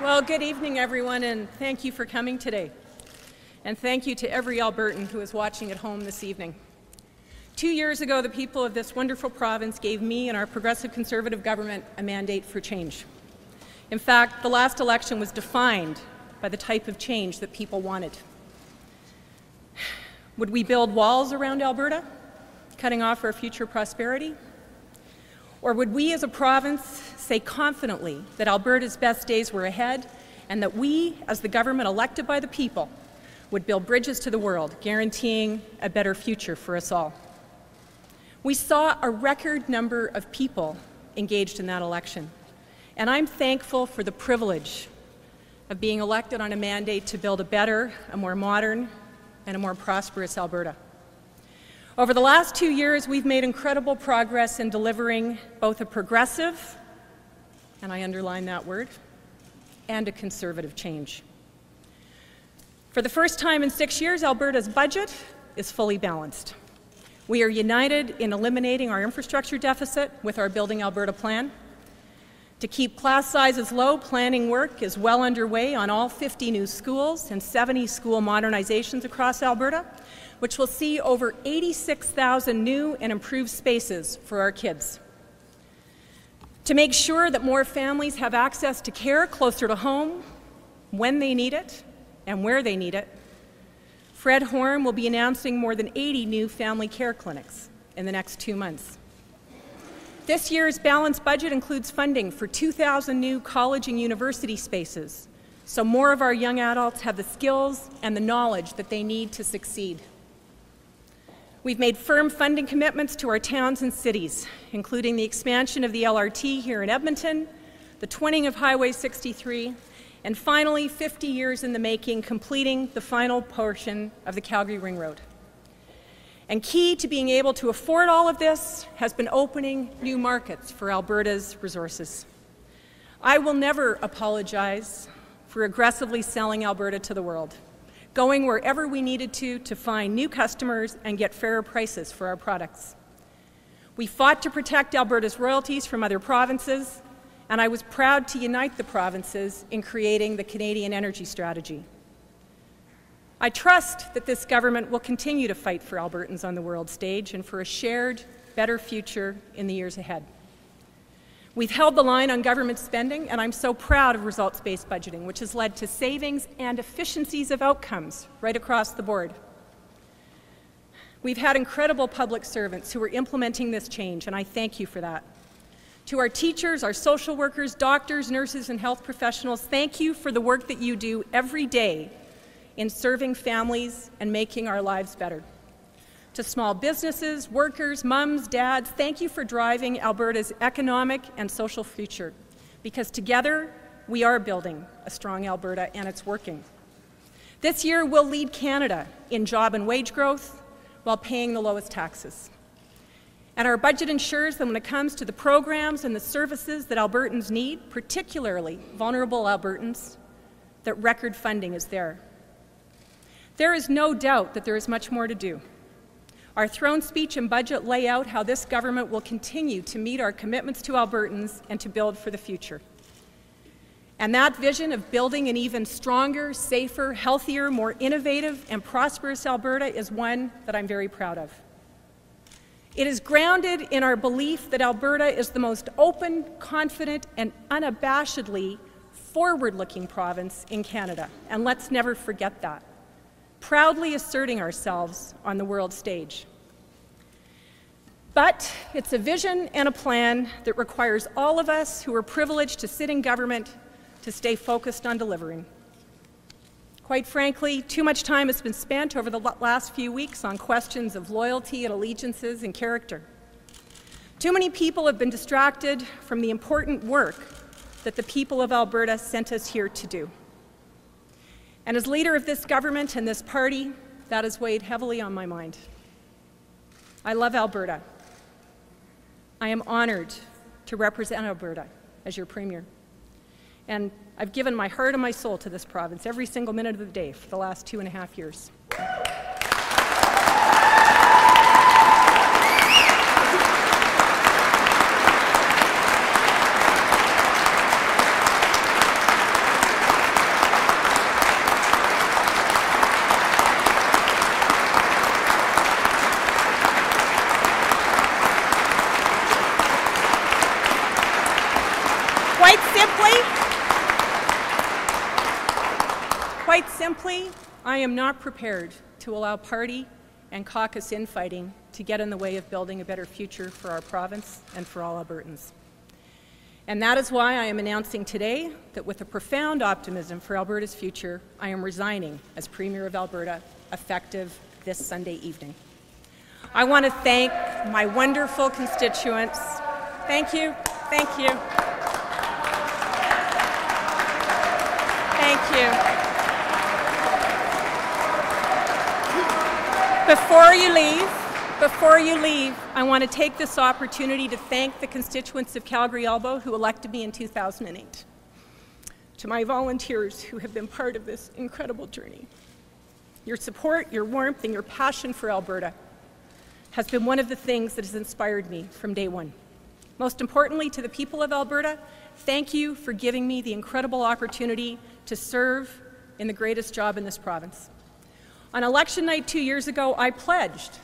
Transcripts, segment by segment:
Well, good evening, everyone, and thank you for coming today. And thank you to every Albertan who is watching at home this evening. 2 years ago, the people of this wonderful province gave me and our progressive Conservative government a mandate for change. In fact, the last election was defined by the type of change that people wanted. Would we build walls around Alberta, cutting off our future prosperity? Or would we as a province say confidently that Alberta's best days were ahead and that we, as the government elected by the people, would build bridges to the world, guaranteeing a better future for us all? We saw a record number of people engaged in that election, and I'm thankful for the privilege of being elected on a mandate to build a better, a more modern, and a more prosperous Alberta. Over the last 2 years, we've made incredible progress in delivering both a progressive, and I underline that word, and a conservative change. For the first time in 6 years, Alberta's budget is fully balanced. We are united in eliminating our infrastructure deficit with our Building Alberta plan. To keep class sizes low, planning work is well underway on all 50 new schools and 70 school modernizations across Alberta, which will see over 86,000 new and improved spaces for our kids. To make sure that more families have access to care closer to home, when they need it and where they need it, Fred Horn will be announcing more than 80 new family care clinics in the next 2 months. This year's balanced budget includes funding for 2,000 new college and university spaces, so more of our young adults have the skills and the knowledge that they need to succeed. We've made firm funding commitments to our towns and cities, including the expansion of the LRT here in Edmonton, the twinning of Highway 63, and finally, 50 years in the making, completing the final portion of the Calgary Ring Road. And key to being able to afford all of this has been opening new markets for Alberta's resources. I will never apologize for aggressively selling Alberta to the world, going wherever we needed to find new customers and get fairer prices for our products. We fought to protect Alberta's royalties from other provinces, and I was proud to unite the provinces in creating the Canadian Energy Strategy. I trust that this government will continue to fight for Albertans on the world stage and for a shared, better future in the years ahead. We've held the line on government spending, and I'm so proud of results-based budgeting, which has led to savings and efficiencies of outcomes right across the board. We've had incredible public servants who are implementing this change, and I thank you for that. To our teachers, our social workers, doctors, nurses, and health professionals, thank you for the work that you do every day in serving families and making our lives better. To small businesses, workers, mums, dads, thank you for driving Alberta's economic and social future, because together we are building a strong Alberta, and it's working. This year we'll lead Canada in job and wage growth while paying the lowest taxes. And our budget ensures that when it comes to the programs and the services that Albertans need, particularly vulnerable Albertans, that record funding is there. There is no doubt that there is much more to do. Our throne speech and budget lay out how this government will continue to meet our commitments to Albertans and to build for the future. And that vision of building an even stronger, safer, healthier, more innovative and prosperous Alberta is one that I'm very proud of. It is grounded in our belief that Alberta is the most open, confident, and unabashedly forward-looking province in Canada, and let's never forget that. Proudly asserting ourselves on the world stage. But it's a vision and a plan that requires all of us who are privileged to sit in government to stay focused on delivering. Quite frankly, too much time has been spent over the last few weeks on questions of loyalty and allegiances and character. Too many people have been distracted from the important work that the people of Alberta sent us here to do. And as leader of this government and this party, that has weighed heavily on my mind. I love Alberta. I am honored to represent Alberta as your Premier. And I've given my heart and my soul to this province every single minute of the day for the last 2.5 years. Quite simply, I am not prepared to allow party and caucus infighting to get in the way of building a better future for our province and for all Albertans. And that is why I am announcing today that with a profound optimism for Alberta's future, I am resigning as Premier of Alberta, effective this Sunday evening. I want to thank my wonderful constituents. Thank you. Thank you. Thank you. Before you leave, I want to take this opportunity to thank the constituents of Calgary-Elbow who elected me in 2008. To my volunteers who have been part of this incredible journey. Your support, your warmth, and your passion for Alberta has been one of the things that has inspired me from day one. Most importantly, to the people of Alberta, thank you for giving me the incredible opportunity to serve in the greatest job in this province. On election night 2 years ago, I pledged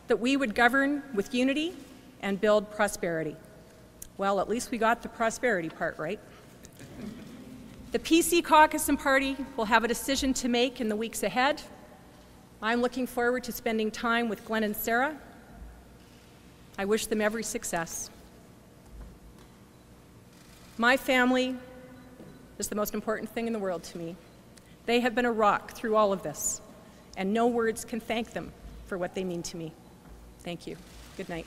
that we would govern with unity and build prosperity. Well, at least we got the prosperity part right. The PC caucus and party will have a decision to make in the weeks ahead. I'm looking forward to spending time with Glenn and Sarah. I wish them every success. My family is the most important thing in the world to me. They have been a rock through all of this, and no words can thank them for what they mean to me. Thank you. Good night.